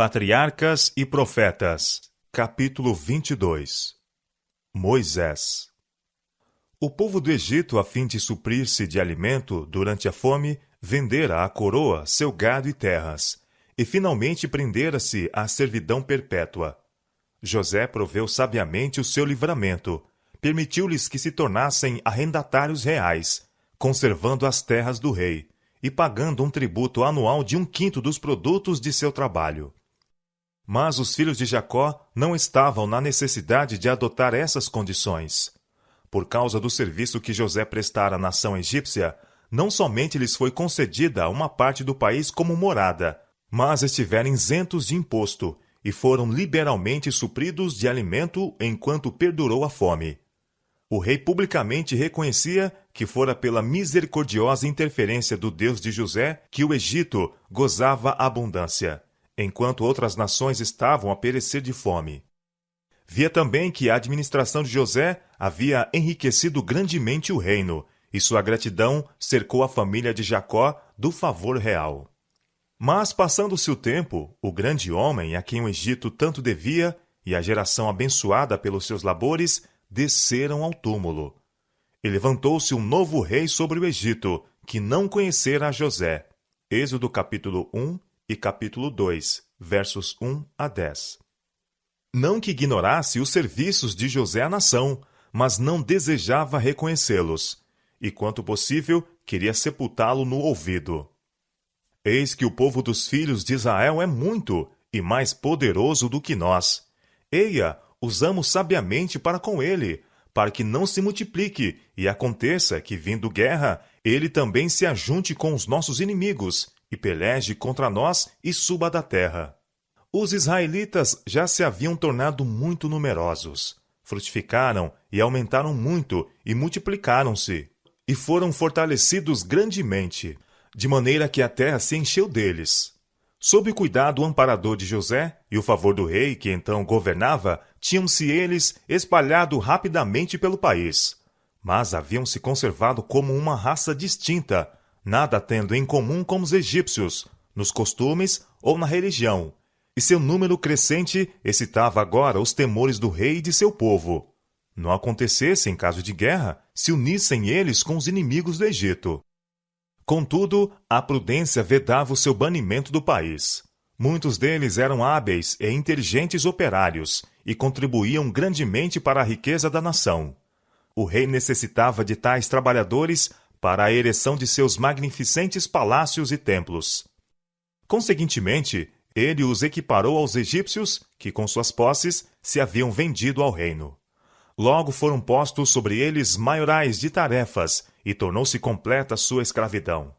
Patriarcas e Profetas, capítulo 22. Moisés. O povo do Egito, a fim de suprir-se de alimento durante a fome, vendera à coroa seu gado e terras, e finalmente prendera-se à servidão perpétua. José proveu sabiamente o seu livramento, permitiu-lhes que se tornassem arrendatários reais, conservando as terras do rei, e pagando um tributo anual de 1/5 dos produtos de seu trabalho. Mas os filhos de Jacó não estavam na necessidade de adotar essas condições. Por causa do serviço que José prestara à nação egípcia, não somente lhes foi concedida uma parte do país como morada, mas estiveram isentos de imposto e foram liberalmente supridos de alimento enquanto perdurou a fome. O rei publicamente reconhecia que fora pela misericordiosa interferência do Deus de José que o Egito gozava abundância, enquanto outras nações estavam a perecer de fome. Via também que a administração de José havia enriquecido grandemente o reino, e sua gratidão cercou a família de Jacó do favor real. Mas, passando-se o tempo, o grande homem a quem o Egito tanto devia, e a geração abençoada pelos seus labores, desceram ao túmulo. E levantou-se um novo rei sobre o Egito, que não conhecera a José. Êxodo capítulo 1 e capítulo 2, versos 1 a 10. Não que ignorasse os serviços de José à nação, mas não desejava reconhecê-los, e quanto possível, queria sepultá-lo no ouvido. Eis que o povo dos filhos de Israel é muito e mais poderoso do que nós. Eia, usamos sabiamente para com ele, para que não se multiplique, e aconteça que, vindo guerra, ele também se ajunte com os nossos inimigos, e peleje contra nós e suba da terra. Os israelitas já se haviam tornado muito numerosos, frutificaram e aumentaram muito e multiplicaram-se, e foram fortalecidos grandemente, de maneira que a terra se encheu deles. Sob o cuidado amparador de José e o favor do rei que então governava, tinham-se eles espalhado rapidamente pelo país, mas haviam se conservado como uma raça distinta, nada tendo em comum com os egípcios, nos costumes ou na religião, e seu número crescente excitava agora os temores do rei e de seu povo. Não acontecesse, em caso de guerra, se unissem eles com os inimigos do Egito. Contudo, a prudência vedava o seu banimento do país. Muitos deles eram hábeis e inteligentes operários, e contribuíam grandemente para a riqueza da nação. O rei necessitava de tais trabalhadores para a ereção de seus magnificentes palácios e templos. Conseguintemente, ele os equiparou aos egípcios, que com suas posses se haviam vendido ao reino. Logo foram postos sobre eles maiorais de tarefas, e tornou-se completa sua escravidão.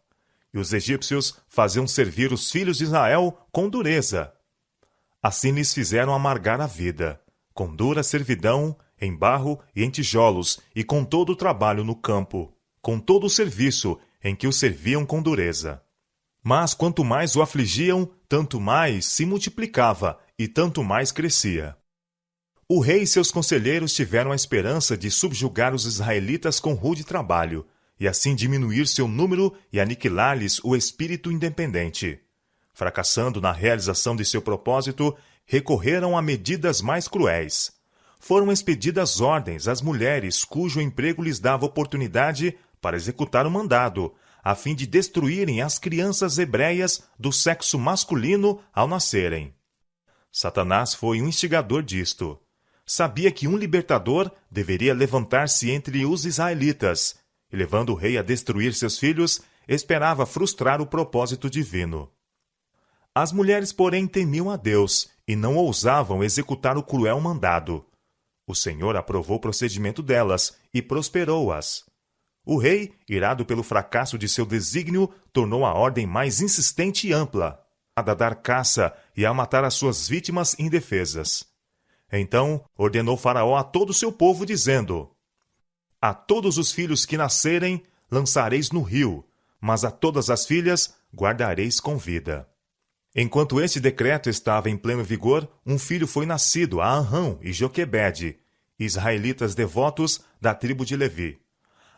E os egípcios faziam servir os filhos de Israel com dureza. Assim lhes fizeram amargar a vida, com dura servidão, em barro e em tijolos, e com todo o trabalho no campo, com todo o serviço em que o serviam com dureza. Mas quanto mais o afligiam, tanto mais se multiplicava e tanto mais crescia. O rei e seus conselheiros tiveram a esperança de subjugar os israelitas com rude trabalho, e assim diminuir seu número e aniquilar-lhes o espírito independente. Fracassando na realização de seu propósito, recorreram a medidas mais cruéis. Foram expedidas ordens às mulheres cujo emprego lhes dava oportunidade para executar o mandado, a fim de destruírem as crianças hebreias do sexo masculino ao nascerem. Satanás foi um instigador disto. Sabia que um libertador deveria levantar-se entre os israelitas, e levando o rei a destruir seus filhos, esperava frustrar o propósito divino. As mulheres, porém, temiam a Deus e não ousavam executar o cruel mandado. O Senhor aprovou o procedimento delas e prosperou-as. O rei, irado pelo fracasso de seu desígnio, tornou a ordem mais insistente e ampla, a dar caça e a matar as suas vítimas indefesas. Então ordenou Faraó a todo o seu povo, dizendo: a todos os filhos que nascerem lançareis no rio, mas a todas as filhas guardareis com vida. Enquanto este decreto estava em pleno vigor, um filho foi nascido a Arão e Joquebede, israelitas devotos da tribo de Levi.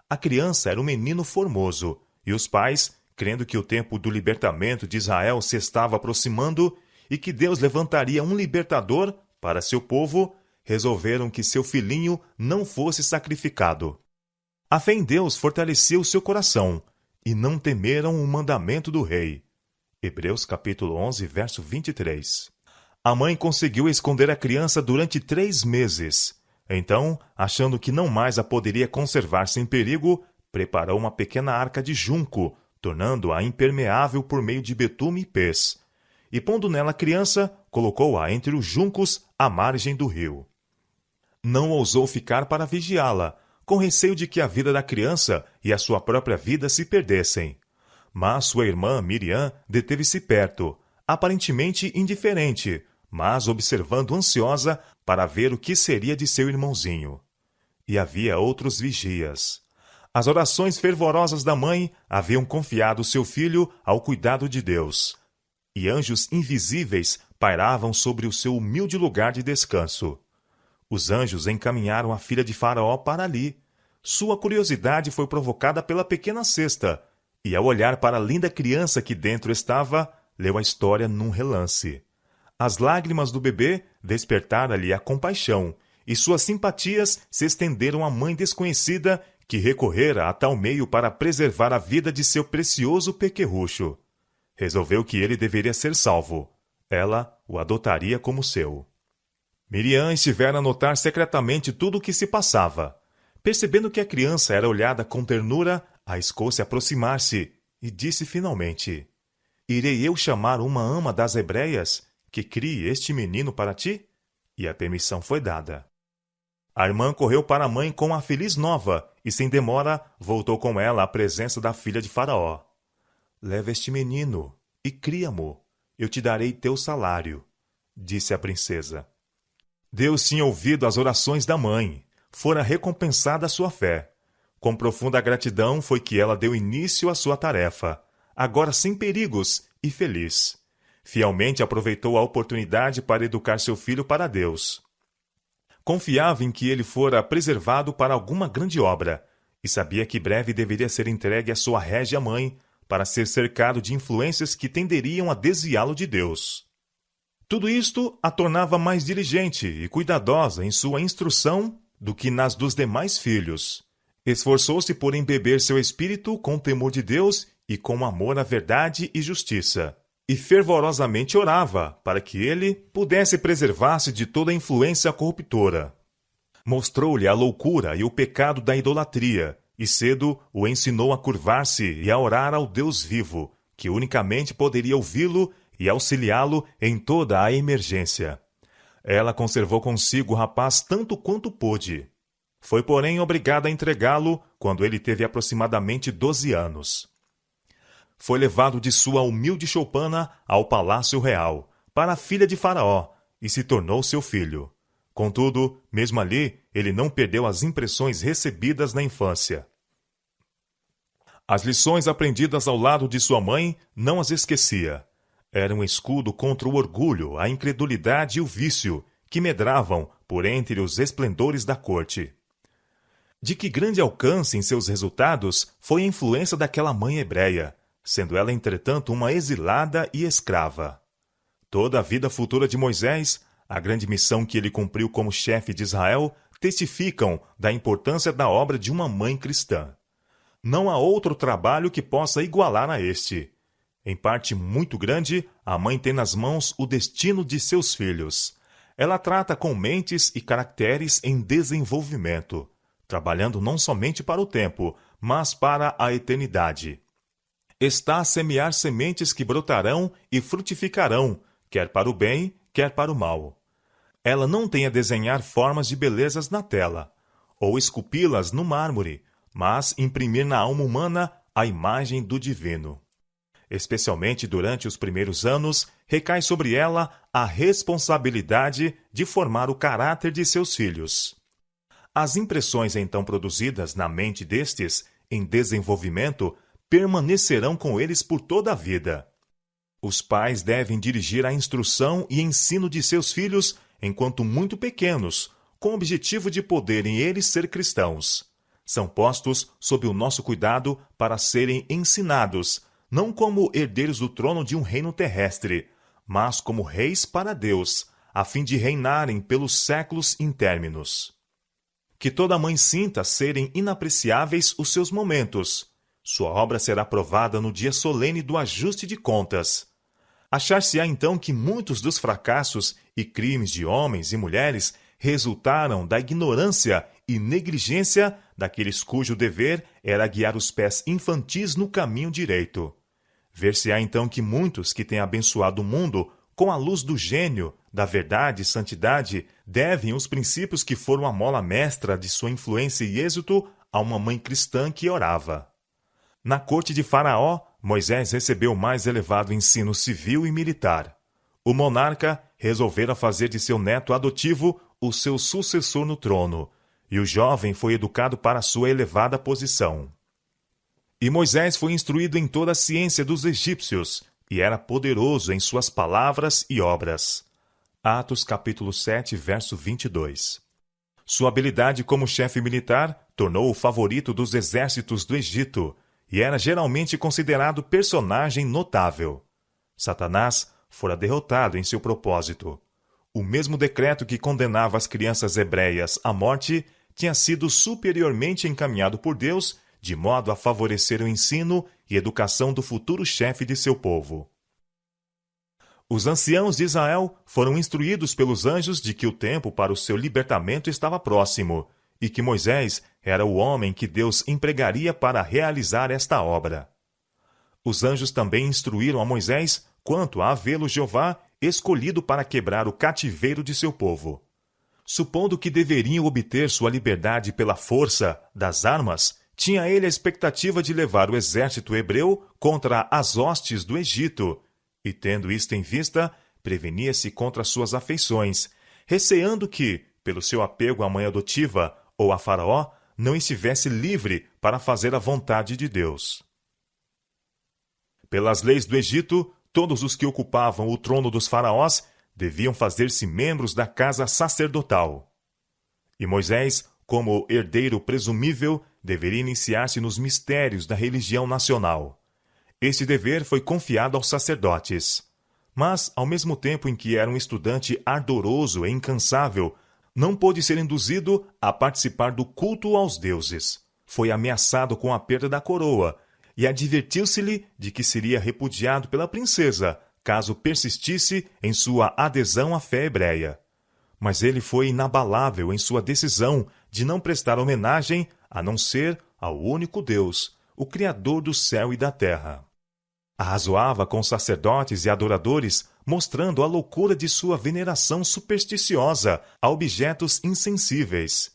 A criança era um menino formoso, e os pais, crendo que o tempo do libertamento de Israel se estava aproximando, e que Deus levantaria um libertador para seu povo, resolveram que seu filhinho não fosse sacrificado. A fé em Deus fortaleceu seu coração, e não temeram o mandamento do rei. Hebreus capítulo 11, verso 23. A mãe conseguiu esconder a criança durante 3 meses. Então, achando que não mais a poderia conservar sem perigo, preparou uma pequena arca de junco, tornando-a impermeável por meio de betume e pés. E pondo nela a criança, colocou-a entre os juncos à margem do rio. Não ousou ficar para vigiá-la, com receio de que a vida da criança e a sua própria vida se perdessem. Mas sua irmã Miriam deteve-se perto, aparentemente indiferente, mas observando ansiosa para ver o que seria de seu irmãozinho. E havia outros vigias. As orações fervorosas da mãe haviam confiado seu filho ao cuidado de Deus. E anjos invisíveis pairavam sobre o seu humilde lugar de descanso. Os anjos encaminharam a filha de Faraó para ali. Sua curiosidade foi provocada pela pequena cesta, e ao olhar para a linda criança que dentro estava, leu a história num relance. As lágrimas do bebê despertaram-lhe a compaixão, e suas simpatias se estenderam à mãe desconhecida que recorrera a tal meio para preservar a vida de seu precioso pequerrucho. Resolveu que ele deveria ser salvo. Ela o adotaria como seu. Miriam estivera a notar secretamente tudo o que se passava. Percebendo que a criança era olhada com ternura, arriscou-se a aproximar-se e disse finalmente: Irei eu chamar uma ama das hebreias que crie este menino para ti? E a permissão foi dada. A irmã correu para a mãe com a feliz nova e, sem demora, voltou com ela à presença da filha de Faraó. Leva este menino e cria-mo. Eu te darei teu salário, disse a princesa. Deus tinha ouvido as orações da mãe. Fora recompensada a sua fé. Com profunda gratidão foi que ela deu início à sua tarefa, agora sem perigos e feliz. Fielmente aproveitou a oportunidade para educar seu filho para Deus. Confiava em que ele fora preservado para alguma grande obra, e sabia que breve deveria ser entregue à sua régia mãe, para ser cercado de influências que tenderiam a desviá-lo de Deus. Tudo isto a tornava mais diligente e cuidadosa em sua instrução do que nas dos demais filhos. Esforçou-se por embeber seu espírito com temor de Deus e com amor à verdade e justiça, e fervorosamente orava para que ele pudesse preservar-se de toda influência corruptora. Mostrou-lhe a loucura e o pecado da idolatria, e cedo o ensinou a curvar-se e a orar ao Deus vivo, que unicamente poderia ouvi-lo e auxiliá-lo em toda a emergência. Ela conservou consigo o rapaz tanto quanto pôde. Foi, porém, obrigada a entregá-lo quando ele teve aproximadamente 12 anos. Foi levado de sua humilde choupana ao palácio real, para a filha de Faraó, e se tornou seu filho. Contudo, mesmo ali, ele não perdeu as impressões recebidas na infância. As lições aprendidas ao lado de sua mãe não as esquecia. Era um escudo contra o orgulho, a incredulidade e o vício, que medravam por entre os esplendores da corte. De que grande alcance em seus resultados foi a influência daquela mãe hebreia, sendo ela, entretanto, uma exilada e escrava. Toda a vida futura de Moisés, a grande missão que ele cumpriu como chefe de Israel, testificam da importância da obra de uma mãe cristã. Não há outro trabalho que possa igualar a este. Em parte muito grande, a mãe tem nas mãos o destino de seus filhos. Ela trata com mentes e caracteres em desenvolvimento, trabalhando não somente para o tempo, mas para a eternidade. Está a semear sementes que brotarão e frutificarão, quer para o bem, quer para o mal. Ela não tem a desenhar formas de belezas na tela, ou esculpi-las no mármore, mas imprimir na alma humana a imagem do divino. Especialmente durante os primeiros anos, recai sobre ela a responsabilidade de formar o caráter de seus filhos. As impressões então produzidas na mente destes, em desenvolvimento, permanecerão com eles por toda a vida. Os pais devem dirigir a instrução e ensino de seus filhos enquanto muito pequenos, com o objetivo de poderem eles ser cristãos. São postos sob o nosso cuidado para serem ensinados, não como herdeiros do trono de um reino terrestre, mas como reis para Deus, a fim de reinarem pelos séculos intérminos. Que toda mãe sinta serem inapreciáveis os seus momentos. Sua obra será provada no dia solene do ajuste de contas. Achar-se-á então que muitos dos fracassos e crimes de homens e mulheres resultaram da ignorância e negligência daqueles cujo dever era guiar os pés infantis no caminho direito. Ver-se-á então que muitos que têm abençoado o mundo com a luz do gênio, da verdade e santidade, devem os princípios que foram a mola mestra de sua influência e êxito a uma mãe cristã que orava. Na corte de Faraó, Moisés recebeu o mais elevado ensino civil e militar. O monarca resolvera fazer de seu neto adotivo o seu sucessor no trono, e o jovem foi educado para sua elevada posição. E Moisés foi instruído em toda a ciência dos egípcios, e era poderoso em suas palavras e obras. Atos capítulo 7, verso 22. Sua habilidade como chefe militar tornou-o o favorito dos exércitos do Egito, e era geralmente considerado personagem notável. Satanás fora derrotado em seu propósito. O mesmo decreto que condenava as crianças hebreias à morte tinha sido superiormente encaminhado por Deus, de modo a favorecer o ensino e educação do futuro chefe de seu povo. Os anciãos de Israel foram instruídos pelos anjos de que o tempo para o seu libertamento estava próximo, e que Moisés era o homem que Deus empregaria para realizar esta obra. Os anjos também instruíram a Moisés quanto a havê-lo Jeová escolhido para quebrar o cativeiro de seu povo. Supondo que deveriam obter sua liberdade pela força das armas, tinha ele a expectativa de levar o exército hebreu contra as hostes do Egito, e tendo isto em vista, prevenia-se contra suas afeições, receando que, pelo seu apego à mãe adotiva ou a Faraó, não estivesse livre para fazer a vontade de Deus. Pelas leis do Egito, todos os que ocupavam o trono dos faraós deviam fazer-se membros da casa sacerdotal. E Moisés, como herdeiro presumível, deveria iniciar-se nos mistérios da religião nacional. Este dever foi confiado aos sacerdotes. Mas, ao mesmo tempo em que era um estudante ardoroso e incansável, não pôde ser induzido a participar do culto aos deuses. Foi ameaçado com a perda da coroa, e advertiu-se-lhe de que seria repudiado pela princesa, caso persistisse em sua adesão à fé hebreia. Mas ele foi inabalável em sua decisão de não prestar homenagem a não ser ao único Deus, o Criador do céu e da terra. Arrazoava com sacerdotes e adoradores, mostrando a loucura de sua veneração supersticiosa a objetos insensíveis.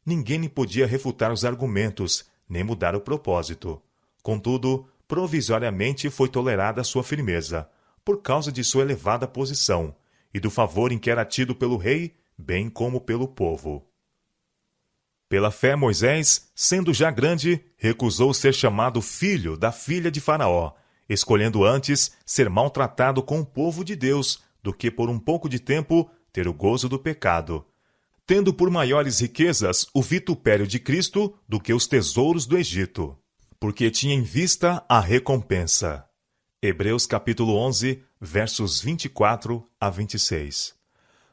Ninguém lhe podia refutar os argumentos, nem mudar o propósito. Contudo, provisoriamente foi tolerada sua firmeza, por causa de sua elevada posição, e do favor em que era tido pelo rei, bem como pelo povo. Pela fé, Moisés, sendo já grande, recusou ser chamado filho da filha de Faraó, escolhendo antes ser maltratado com o povo de Deus, do que por um pouco de tempo ter o gozo do pecado, tendo por maiores riquezas o vitupério de Cristo do que os tesouros do Egito, porque tinha em vista a recompensa. Hebreus capítulo 11, versos 24 a 26.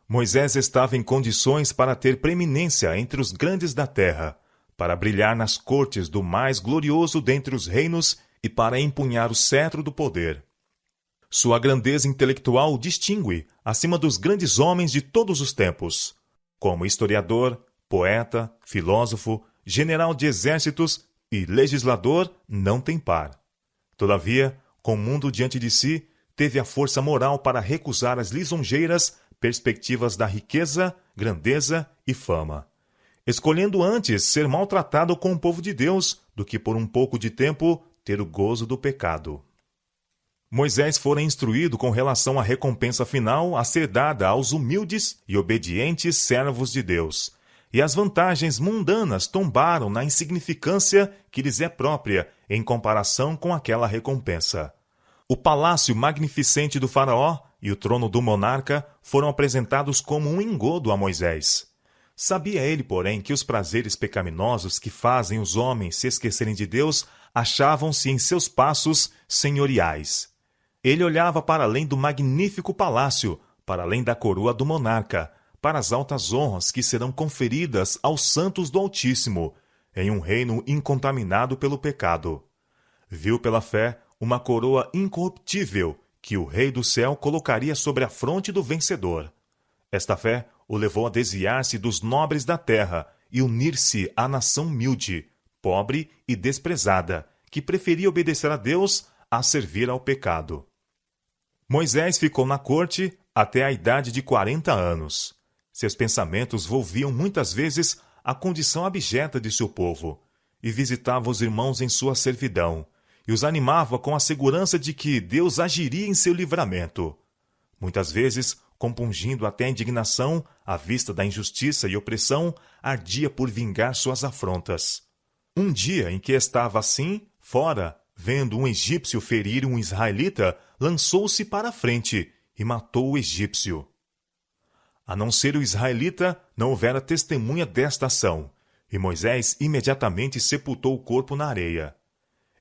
Moisés estava em condições para ter preeminência entre os grandes da terra, para brilhar nas cortes do mais glorioso dentre os reinos e para empunhar o cetro do poder. Sua grandeza intelectual o distingue acima dos grandes homens de todos os tempos. Como historiador, poeta, filósofo, general de exércitos e legislador, não tem par. Todavia, com o mundo diante de si, teve a força moral para recusar as lisonjeiras perspectivas da riqueza, grandeza e fama, escolhendo antes ser maltratado com o povo de Deus do que por um pouco de tempo ter o gozo do pecado. Moisés fora instruído com relação à recompensa final a ser dada aos humildes e obedientes servos de Deus, e as vantagens mundanas tombaram na insignificância que lhes é própria em comparação com aquela recompensa. O palácio magnificente do faraó e o trono do monarca foram apresentados como um engodo a Moisés. Sabia ele, porém, que os prazeres pecaminosos que fazem os homens se esquecerem de Deus achavam-se em seus passos senhoriais. Ele olhava para além do magnífico palácio, para além da coroa do monarca, para as altas honras que serão conferidas aos santos do Altíssimo, em um reino incontaminado pelo pecado. Viu pela fé uma coroa incorruptível que o Rei do Céu colocaria sobre a fronte do vencedor. Esta fé o levou a desviar-se dos nobres da terra e unir-se à nação humilde, pobre e desprezada, que preferia obedecer a Deus a servir ao pecado. Moisés ficou na corte até a idade de 40 anos. Seus pensamentos volviam muitas vezes à condição abjeta de seu povo, e visitava os irmãos em sua servidão, e os animava com a segurança de que Deus agiria em seu livramento. Muitas vezes, compungindo até a indignação à vista da injustiça e opressão, ardia por vingar suas afrontas. Um dia em que estava assim, fora, vendo um egípcio ferir um israelita, lançou-se para a frente e matou o egípcio. A não ser o israelita, não houvera testemunha desta ação, e Moisés imediatamente sepultou o corpo na areia.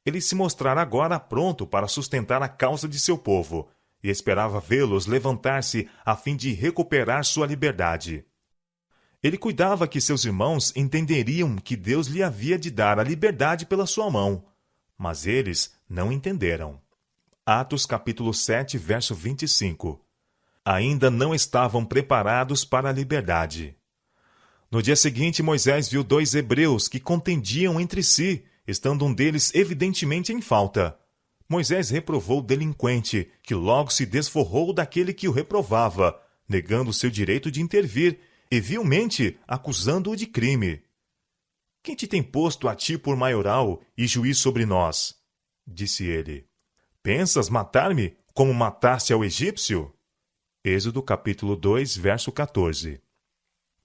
Ele se mostrara agora pronto para sustentar a causa de seu povo, e esperava vê-los levantar-se a fim de recuperar sua liberdade. Ele cuidava que seus irmãos entenderiam que Deus lhe havia de dar a liberdade pela sua mão, mas eles não entenderam. Atos capítulo 7, verso 25. Ainda não estavam preparados para a liberdade. No dia seguinte, Moisés viu 2 hebreus que contendiam entre si, estando um deles evidentemente em falta. Moisés reprovou o delinquente, que logo se desforrou daquele que o reprovava, negando seu direito de intervir, e vilmente acusando-o de crime. Quem te tem posto a ti por maioral e juiz sobre nós? Disse ele. Pensas matar-me como mataste ao egípcio? Êxodo capítulo 2, verso 14.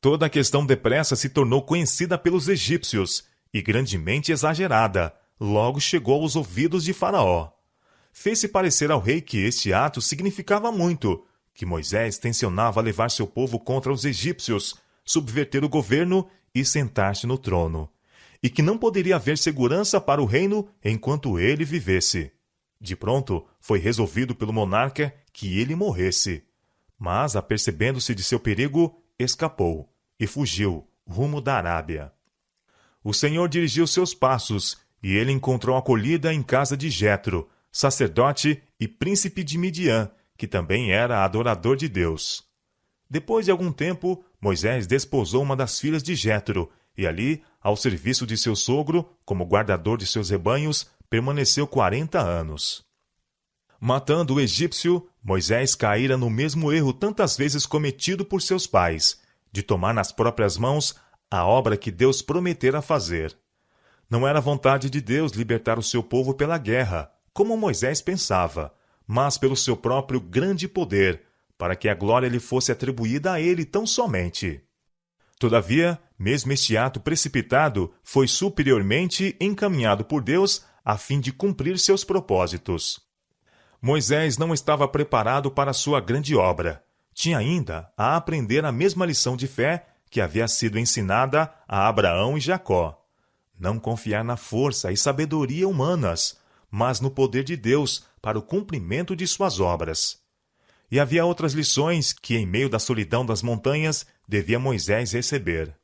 Toda a questão depressa se tornou conhecida pelos egípcios, e grandemente exagerada, logo chegou aos ouvidos de Faraó. Fez-se parecer ao rei que este ato significava muito, que Moisés tencionava levar seu povo contra os egípcios, subverter o governo e sentar-se no trono, e que não poderia haver segurança para o reino enquanto ele vivesse. De pronto, foi resolvido pelo monarca que ele morresse. Mas, apercebendo-se de seu perigo, escapou e fugiu rumo da Arábia. O Senhor dirigiu seus passos, e ele encontrou acolhida em casa de Jetro, sacerdote e príncipe de Midian, que também era adorador de Deus. Depois de algum tempo, Moisés desposou uma das filhas de Jetro, e ali, ao serviço de seu sogro, como guardador de seus rebanhos, permaneceu 40 anos. Matando o egípcio, Moisés caíra no mesmo erro tantas vezes cometido por seus pais, de tomar nas próprias mãos a obra que Deus prometera fazer. Não era vontade de Deus libertar o seu povo pela guerra, como Moisés pensava, mas pelo seu próprio grande poder, para que a glória lhe fosse atribuída a ele tão somente. Todavia, mesmo este ato precipitado foi superiormente encaminhado por Deus a fim de cumprir seus propósitos. Moisés não estava preparado para sua grande obra. Tinha ainda a aprender a mesma lição de fé que havia sido ensinada a Abraão e Jacó. Não confiar na força e sabedoria humanas, mas no poder de Deus para o cumprimento de suas obras. E havia outras lições que, em meio da solidão das montanhas, devia Moisés receber.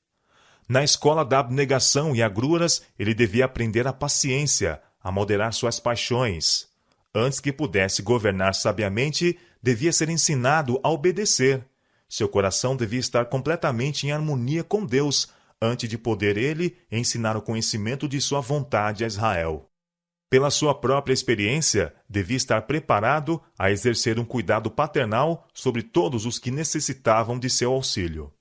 Na escola da abnegação e agruras, ele devia aprender a paciência, a moderar suas paixões. Antes que pudesse governar sabiamente, devia ser ensinado a obedecer. Seu coração devia estar completamente em harmonia com Deus, antes de poder ele ensinar o conhecimento de sua vontade a Israel. Pela sua própria experiência, devia estar preparado a exercer um cuidado paternal sobre todos os que necessitavam de seu auxílio.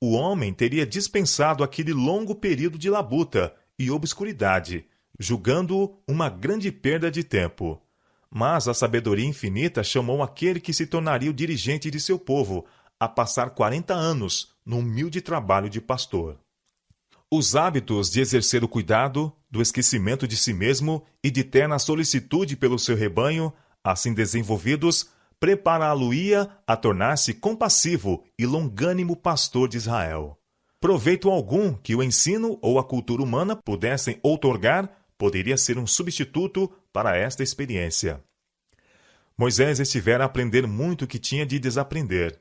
O homem teria dispensado aquele longo período de labuta e obscuridade, julgando-o uma grande perda de tempo. Mas a sabedoria infinita chamou aquele que se tornaria o dirigente de seu povo a passar 40 anos no humilde trabalho de pastor. Os hábitos de exercer o cuidado, do esquecimento de si mesmo e de terna solicitude pelo seu rebanho, assim desenvolvidos, prepará-lo-ia a tornar-se compassivo e longânimo pastor de Israel. Proveito algum que o ensino ou a cultura humana pudessem outorgar poderia ser um substituto para esta experiência. Moisés estivera a aprender muito que tinha de desaprender.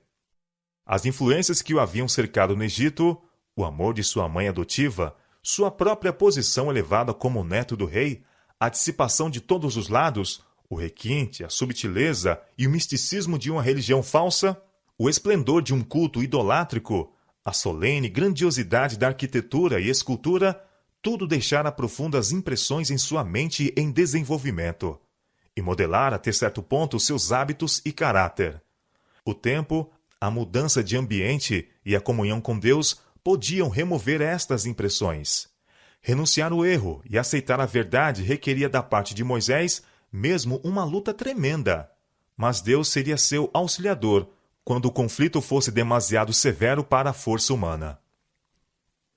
As influências que o haviam cercado no Egito, o amor de sua mãe adotiva, sua própria posição elevada como neto do rei, a dissipação de todos os lados, o requinte, a subtileza e o misticismo de uma religião falsa, o esplendor de um culto idolátrico, a solene grandiosidade da arquitetura e escultura, tudo deixara profundas impressões em sua mente em desenvolvimento, e modelara até certo ponto seus hábitos e caráter. O tempo, a mudança de ambiente e a comunhão com Deus podiam remover estas impressões. Renunciar ao erro e aceitar a verdade requeria da parte de Moisés mesmo uma luta tremenda. Mas Deus seria seu auxiliador quando o conflito fosse demasiado severo para a força humana.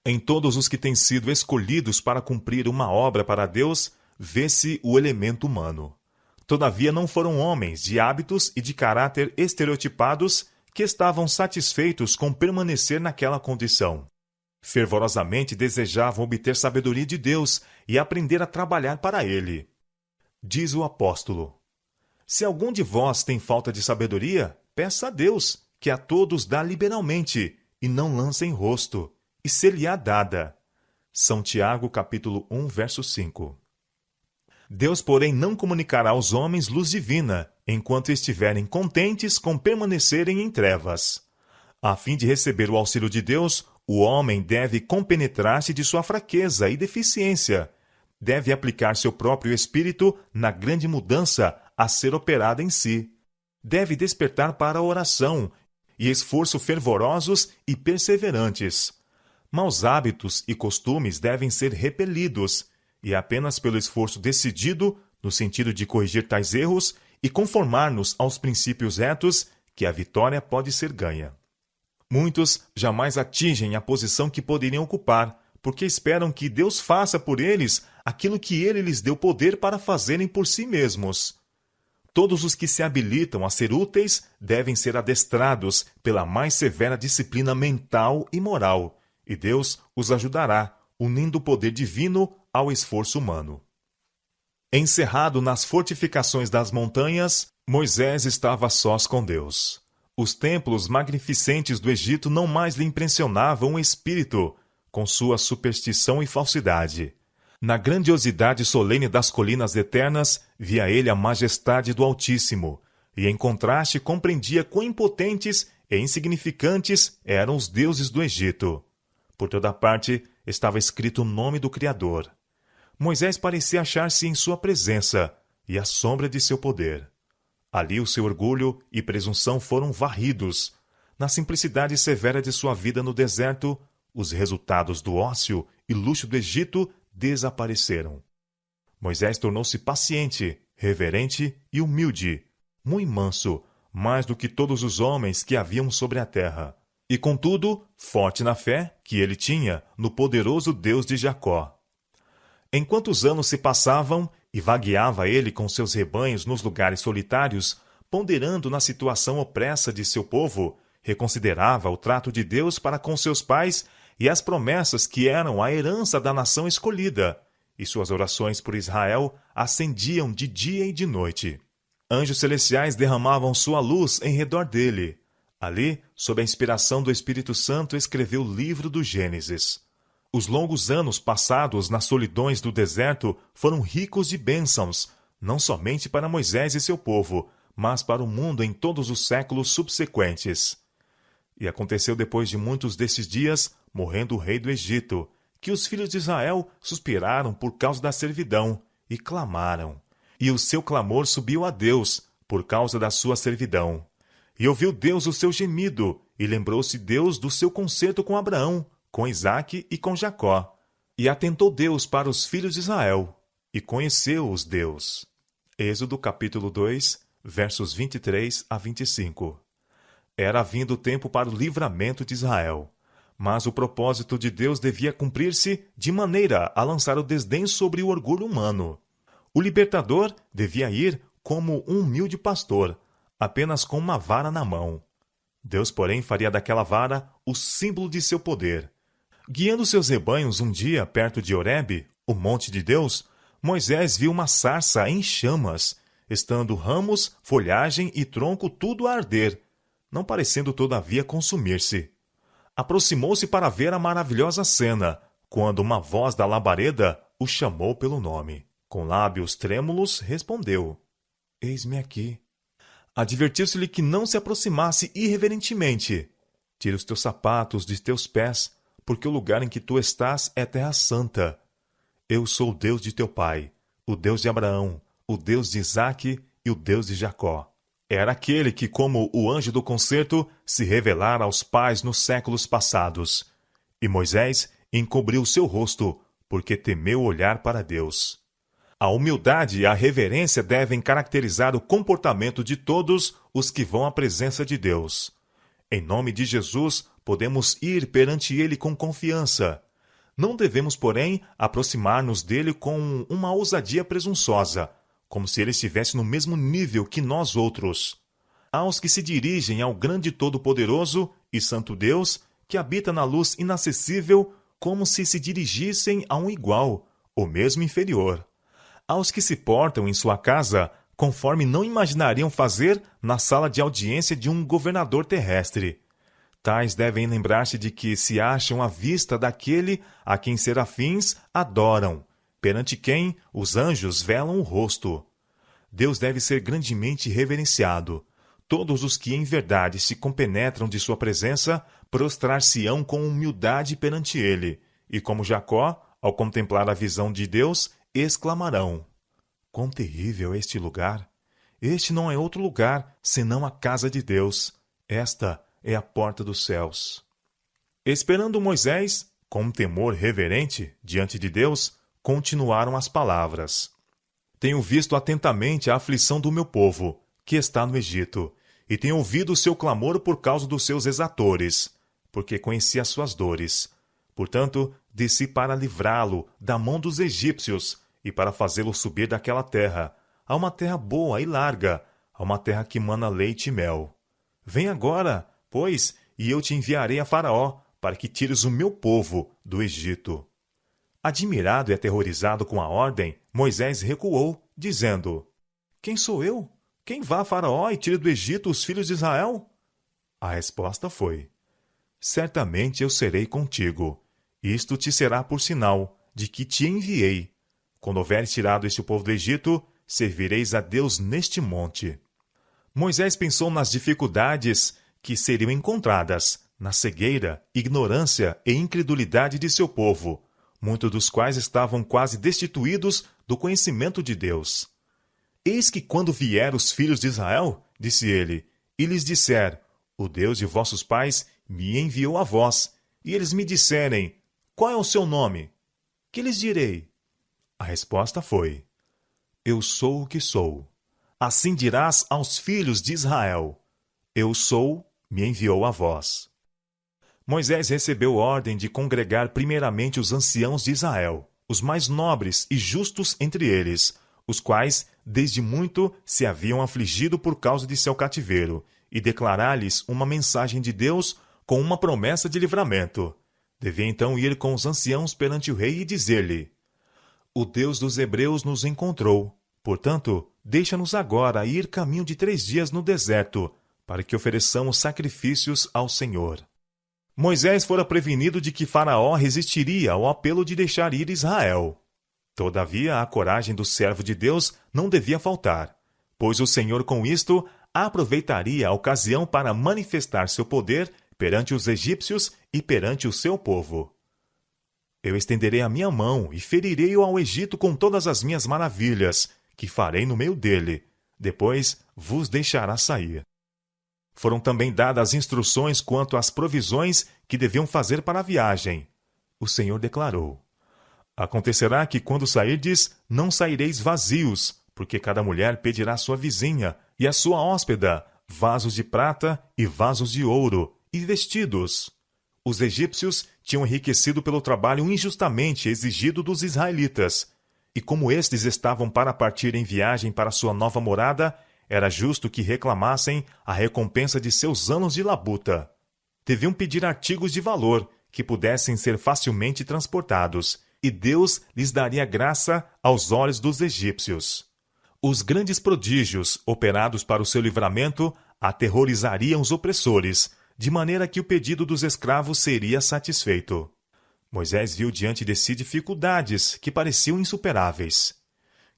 Em todos os que têm sido escolhidos para cumprir uma obra para Deus, vê-se o elemento humano. Todavia não foram homens de hábitos e de caráter estereotipados que estavam satisfeitos com permanecer naquela condição. Fervorosamente desejavam obter sabedoria de Deus e aprender a trabalhar para Ele. Diz o apóstolo: se algum de vós tem falta de sabedoria, peça a Deus, que a todos dá liberalmente, e não lança em rosto, e ser-lhe-á dada. São Tiago, capítulo 1, verso 5. Deus, porém, não comunicará aos homens luz divina, enquanto estiverem contentes com permanecerem em trevas. A fim de receber o auxílio de Deus, o homem deve compenetrar-se de sua fraqueza e deficiência. Deve aplicar seu próprio espírito na grande mudança a ser operada em si. Deve despertar para a oração e esforço fervorosos e perseverantes. Maus hábitos e costumes devem ser repelidos, e apenas pelo esforço decidido, no sentido de corrigir tais erros e conformar-nos aos princípios retos, que a vitória pode ser ganha. Muitos jamais atingem a posição que poderiam ocupar, porque esperam que Deus faça por eles aquilo que Ele lhes deu poder para fazerem por si mesmos. Todos os que se habilitam a ser úteis devem ser adestrados pela mais severa disciplina mental e moral, e Deus os ajudará, unindo o poder divino ao esforço humano. Encerrado nas fortificações das montanhas, Moisés estava a sós com Deus. Os templos magnificentes do Egito não mais lhe impressionavam o espírito, com sua superstição e falsidade. Na grandiosidade solene das colinas eternas, via ele a majestade do Altíssimo, e em contraste compreendia quão impotentes e insignificantes eram os deuses do Egito. Por toda parte estava escrito o nome do Criador. Moisés parecia achar-se em sua presença e à sombra de seu poder. Ali o seu orgulho e presunção foram varridos. Na simplicidade severa de sua vida no deserto, os resultados do ócio e luxo do Egito desapareceram. Moisés tornou-se paciente, reverente e humilde, muito manso, mais do que todos os homens que haviam sobre a terra. E, contudo, forte na fé que ele tinha no poderoso Deus de Jacó. Enquanto os anos se passavam e vagueava ele com seus rebanhos nos lugares solitários, ponderando na situação opressa de seu povo, reconsiderava o trato de Deus para com seus pais e as promessas que eram a herança da nação escolhida, e suas orações por Israel ascendiam de dia e de noite. Anjos celestiais derramavam sua luz em redor dele. Ali, sob a inspiração do Espírito Santo, escreveu o livro do Gênesis. Os longos anos passados nas solidões do deserto foram ricos de bênçãos, não somente para Moisés e seu povo, mas para o mundo em todos os séculos subsequentes. E aconteceu depois de muitos desses dias, morrendo o rei do Egito, que os filhos de Israel suspiraram por causa da servidão e clamaram. E o seu clamor subiu a Deus por causa da sua servidão. E ouviu Deus o seu gemido, e lembrou-se Deus do seu concerto com Abraão, com Isaque e com Jacó. E atentou Deus para os filhos de Israel, e conheceu-os Deus. Êxodo capítulo 2, versos 23 a 25. Era vindo o tempo para o livramento de Israel. Mas o propósito de Deus devia cumprir-se de maneira a lançar o desdém sobre o orgulho humano. O libertador devia ir como um humilde pastor, apenas com uma vara na mão. Deus, porém, faria daquela vara o símbolo de seu poder. Guiando seus rebanhos um dia perto de Horebe, o monte de Deus, Moisés viu uma sarça em chamas, estando ramos, folhagem e tronco tudo a arder, não parecendo todavia consumir-se. Aproximou-se para ver a maravilhosa cena, quando uma voz da labareda o chamou pelo nome. Com lábios trêmulos, respondeu: Eis-me aqui. Advertiu-se-lhe que não se aproximasse irreverentemente. Tira os teus sapatos de teus pés, porque o lugar em que tu estás é terra santa. Eu sou o Deus de teu pai, o Deus de Abraão, o Deus de Isaque e o Deus de Jacó. Era aquele que, como o anjo do concerto, se revelara aos pais nos séculos passados. E Moisés encobriu o seu rosto, porque temeu olhar para Deus. A humildade e a reverência devem caracterizar o comportamento de todos os que vão à presença de Deus. Em nome de Jesus, podemos ir perante Ele com confiança. Não devemos, porém, aproximar-nos dele com uma ousadia presunçosa, como se ele estivesse no mesmo nível que nós outros. Aos que se dirigem ao grande Todo-Poderoso e Santo Deus, que habita na luz inacessível, como se dirigissem a um igual, ou mesmo inferior. Aos que se portam em sua casa, conforme não imaginariam fazer na sala de audiência de um governador terrestre. Tais devem lembrar-se de que se acham à vista daquele a quem serafins adoram, perante quem os anjos velam o rosto. Deus deve ser grandemente reverenciado. Todos os que em verdade se compenetram de sua presença prostrar-se-ão com humildade perante ele, e como Jacó, ao contemplar a visão de Deus, exclamarão: Quão terrível é este lugar! Este não é outro lugar, senão a casa de Deus. Esta é a porta dos céus. Esperando Moisés, com um temor reverente diante de Deus, continuaram as palavras: Tenho visto atentamente a aflição do meu povo, que está no Egito, e tenho ouvido o seu clamor por causa dos seus exatores, porque conheci as suas dores. Portanto, desci para livrá-lo da mão dos egípcios e para fazê-lo subir daquela terra, a uma terra boa e larga, a uma terra que mana leite e mel. Vem agora, pois, e eu te enviarei a Faraó, para que tires o meu povo do Egito. Admirado e aterrorizado com a ordem, Moisés recuou, dizendo: Quem sou eu? Quem vá a Faraó e tire do Egito os filhos de Israel? A resposta foi: Certamente eu serei contigo. Isto te será por sinal de que te enviei. Quando houveres tirado este povo do Egito, servireis a Deus neste monte. Moisés pensou nas dificuldades que seriam encontradas na cegueira, ignorância e incredulidade de seu povo, muitos dos quais estavam quase destituídos do conhecimento de Deus. Eis que quando vier os filhos de Israel, disse ele, e lhes disser: O Deus de vossos pais me enviou a vós, e eles me disserem: Qual é o seu nome? Que lhes direi? A resposta foi: Eu sou o que sou. Assim dirás aos filhos de Israel: Eu sou, me enviou a vós. Moisés recebeu ordem de congregar primeiramente os anciãos de Israel, os mais nobres e justos entre eles, os quais desde muito se haviam afligido por causa de seu cativeiro, e declarar-lhes uma mensagem de Deus com uma promessa de livramento. Devia então ir com os anciãos perante o rei e dizer-lhe: O Deus dos hebreus nos encontrou. Portanto, deixa-nos agora ir caminho de 3 dias no deserto, para que ofereçamos sacrifícios ao Senhor. Moisés fora prevenido de que Faraó resistiria ao apelo de deixar ir Israel. Todavia, a coragem do servo de Deus não devia faltar, pois o Senhor com isto aproveitaria a ocasião para manifestar seu poder perante os egípcios e perante o seu povo. Eu estenderei a minha mão e ferirei-o ao Egito com todas as minhas maravilhas, que farei no meio dele. Depois vos deixará sair. Foram também dadas instruções quanto às provisões que deviam fazer para a viagem. O Senhor declarou: Acontecerá que quando sairdes, não saireis vazios, porque cada mulher pedirá à sua vizinha e à sua hóspeda vasos de prata e vasos de ouro e vestidos. Os egípcios tinham enriquecido pelo trabalho injustamente exigido dos israelitas, e como estes estavam para partir em viagem para sua nova morada, era justo que reclamassem a recompensa de seus anos de labuta. Deviam pedir artigos de valor que pudessem ser facilmente transportados, e Deus lhes daria graça aos olhos dos egípcios. Os grandes prodígios operados para o seu livramento aterrorizariam os opressores, de maneira que o pedido dos escravos seria satisfeito. Moisés viu diante de si dificuldades que pareciam insuperáveis.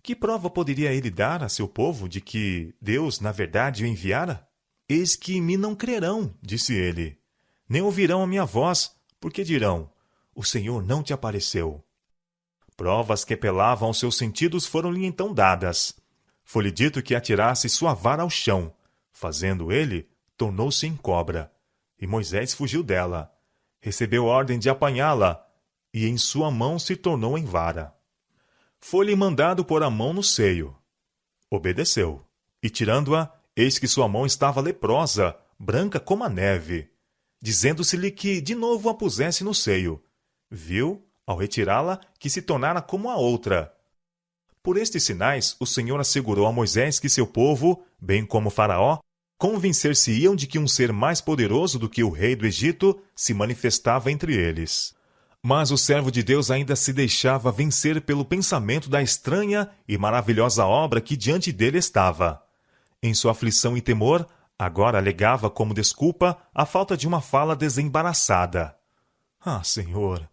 Que prova poderia ele dar a seu povo de que Deus, na verdade, o enviara? Eis que em mim não crerão, disse ele, nem ouvirão a minha voz, porque dirão, o Senhor não te apareceu. Provas que apelavam aos seus sentidos foram-lhe então dadas. Foi-lhe dito que atirasse sua vara ao chão. Fazendo ele, tornou-se em cobra. E Moisés fugiu dela. Recebeu ordem de apanhá-la, e em sua mão se tornou em vara. Foi-lhe mandado pôr a mão no seio. Obedeceu. E tirando-a, eis que sua mão estava leprosa, branca como a neve. Dizendo-se-lhe que de novo a pusesse no seio. Viu, ao retirá-la, que se tornara como a outra. Por estes sinais, o Senhor assegurou a Moisés que seu povo, bem como Faraó, convencer-se-iam de que um ser mais poderoso do que o rei do Egito se manifestava entre eles. Mas o servo de Deus ainda se deixava vencer pelo pensamento da estranha e maravilhosa obra que diante dele estava. Em sua aflição e temor, agora alegava como desculpa a falta de uma fala desembaraçada. Ah, Senhor,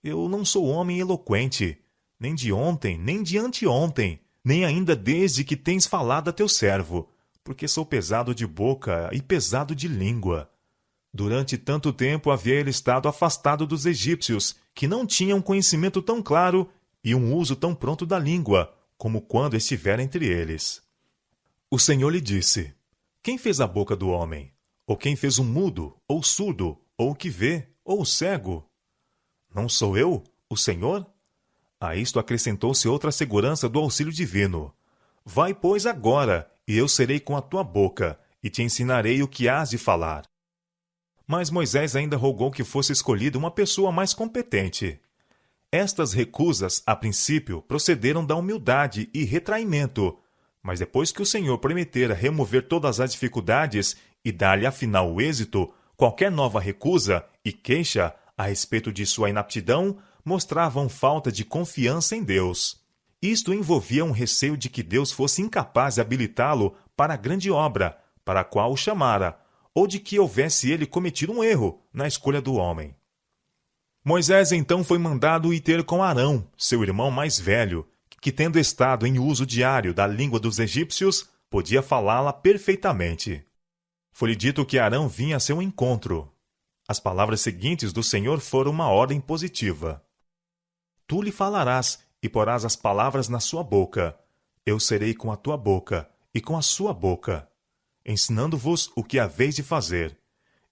eu não sou homem eloquente, nem de ontem, nem de anteontem, nem ainda desde que tens falado a teu servo, porque sou pesado de boca e pesado de língua. Durante tanto tempo havia ele estado afastado dos egípcios, que não tinham conhecimento tão claro e um uso tão pronto da língua, como quando estivera entre eles. O Senhor lhe disse, quem fez a boca do homem? Ou quem fez o mudo, ou o surdo, ou o que vê, ou o cego? Não sou eu, o Senhor? A isto acrescentou-se outra segurança do auxílio divino. Vai, pois, agora, e eu serei com a tua boca, e te ensinarei o que hás de falar. Mas Moisés ainda rogou que fosse escolhida uma pessoa mais competente. Estas recusas, a princípio, procederam da humildade e retraimento, mas depois que o Senhor prometera remover todas as dificuldades e dar-lhe afinal o êxito, qualquer nova recusa e queixa a respeito de sua inaptidão mostravam falta de confiança em Deus. Isto envolvia um receio de que Deus fosse incapaz de habilitá-lo para a grande obra, para a qual o chamara, ou de que houvesse ele cometido um erro na escolha do homem. Moisés então foi mandado ir ter com Arão, seu irmão mais velho, que tendo estado em uso diário da língua dos egípcios, podia falá-la perfeitamente. Foi-lhe dito que Arão vinha a seu encontro. As palavras seguintes do Senhor foram uma ordem positiva. Tu lhe falarás e porás as palavras na sua boca. Eu serei com a tua boca e com a sua boca, ensinando-vos o que haveis de fazer.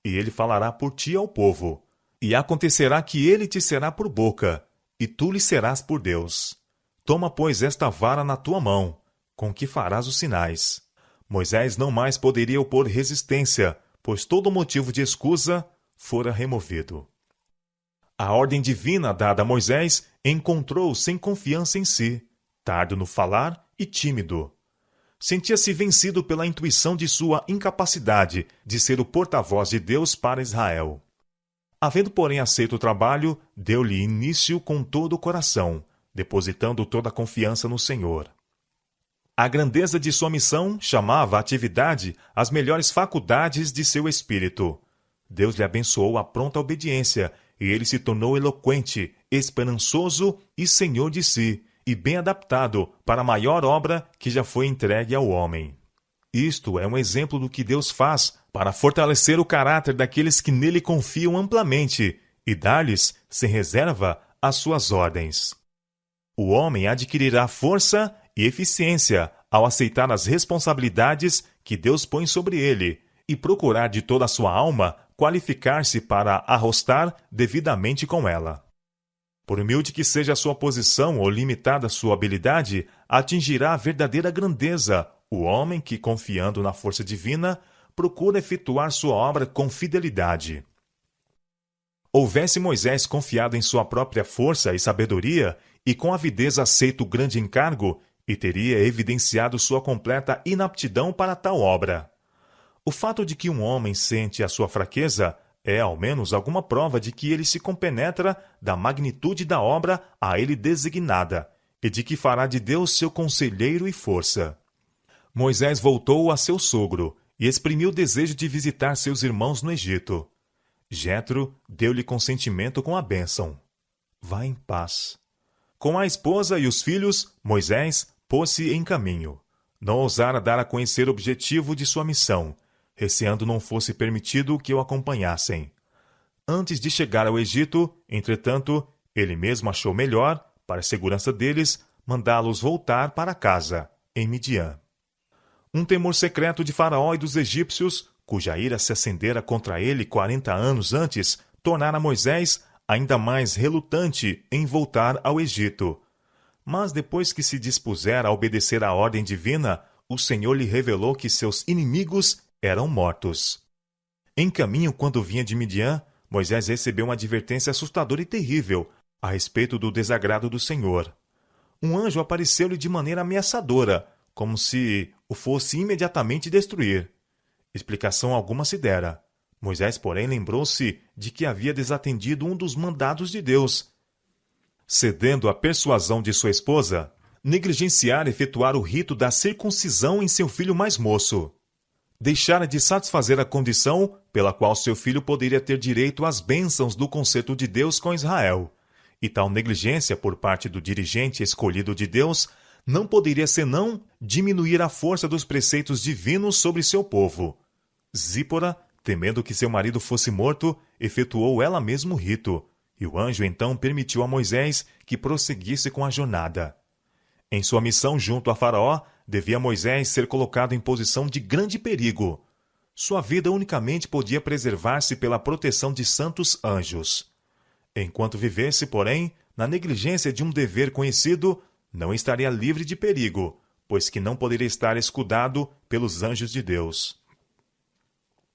E ele falará por ti ao povo. E acontecerá que ele te será por boca, e tu lhe serás por Deus. Toma, pois, esta vara na tua mão, com que farás os sinais. Moisés não mais poderia opor resistência, pois todo motivo de escusa fora removido. A ordem divina dada a Moisés encontrou-o sem confiança em si, tardo no falar e tímido. Sentia-se vencido pela intuição de sua incapacidade de ser o porta-voz de Deus para Israel. Havendo, porém, aceito o trabalho, deu-lhe início com todo o coração, depositando toda a confiança no Senhor. A grandeza de sua missão chamava à atividade as melhores faculdades de seu espírito. Deus lhe abençoou a pronta obediência, e ele se tornou eloquente, esperançoso e senhor de si, e bem adaptado para a maior obra que já foi entregue ao homem. Isto é um exemplo do que Deus faz para fortalecer o caráter daqueles que nele confiam amplamente e dar-lhes, sem reserva, as suas ordens. O homem adquirirá força e eficiência ao aceitar as responsabilidades que Deus põe sobre ele e procurar de toda a sua alma qualificar-se para arrostar devidamente com ela. Por humilde que seja a sua posição ou limitada a sua habilidade, atingirá a verdadeira grandeza o homem que, confiando na força divina, procura efetuar sua obra com fidelidade. Houvesse Moisés confiado em sua própria força e sabedoria, e com avidez aceito o grande encargo, e teria evidenciado sua completa inaptidão para tal obra. O fato de que um homem sente a sua fraqueza é, ao menos, alguma prova de que ele se compenetra da magnitude da obra a ele designada, e de que fará de Deus seu conselheiro e força. Moisés voltou a seu sogro e exprimiu o desejo de visitar seus irmãos no Egito. Jetro deu-lhe consentimento com a bênção: vá em paz. Com a esposa e os filhos, Moisés pôs-se em caminho. Não ousara dar a conhecer o objetivo de sua missão, receando não fosse permitido que o acompanhassem. Antes de chegar ao Egito, entretanto, ele mesmo achou melhor, para a segurança deles, mandá-los voltar para casa, em Midian. Um temor secreto de Faraó e dos egípcios, cuja ira se acendera contra ele 40 anos antes, tornara Moisés ainda mais relutante em voltar ao Egito. Mas depois que se dispusera a obedecer à ordem divina, o Senhor lhe revelou que seus inimigos eram mortos. Em caminho, quando vinha de Midian, Moisés recebeu uma advertência assustadora e terrível a respeito do desagrado do Senhor. Um anjo apareceu-lhe de maneira ameaçadora, como se o fosse imediatamente destruir. Explicação alguma se dera. Moisés, porém, lembrou-se de que havia desatendido um dos mandados de Deus. Cedendo à persuasão de sua esposa, negligenciara efetuar o rito da circuncisão em seu filho mais moço. Deixara de satisfazer a condição pela qual seu filho poderia ter direito às bênçãos do concerto de Deus com Israel. E tal negligência por parte do dirigente escolhido de Deus não poderia senão diminuir a força dos preceitos divinos sobre seu povo. Zípora, temendo que seu marido fosse morto, efetuou ela mesma o rito, e o anjo então permitiu a Moisés que prosseguisse com a jornada. Em sua missão junto a Faraó, devia Moisés ser colocado em posição de grande perigo. Sua vida unicamente podia preservar-se pela proteção de santos anjos. Enquanto vivesse, porém, na negligência de um dever conhecido, não estaria livre de perigo, pois que não poderia estar escudado pelos anjos de Deus.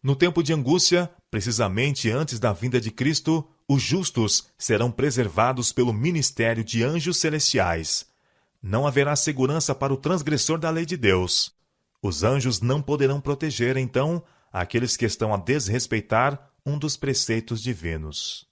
No tempo de angústia, precisamente antes da vinda de Cristo, os justos serão preservados pelo ministério de anjos celestiais. Não haverá segurança para o transgressor da lei de Deus. Os anjos não poderão proteger, então, aqueles que estão a desrespeitar um dos preceitos divinos.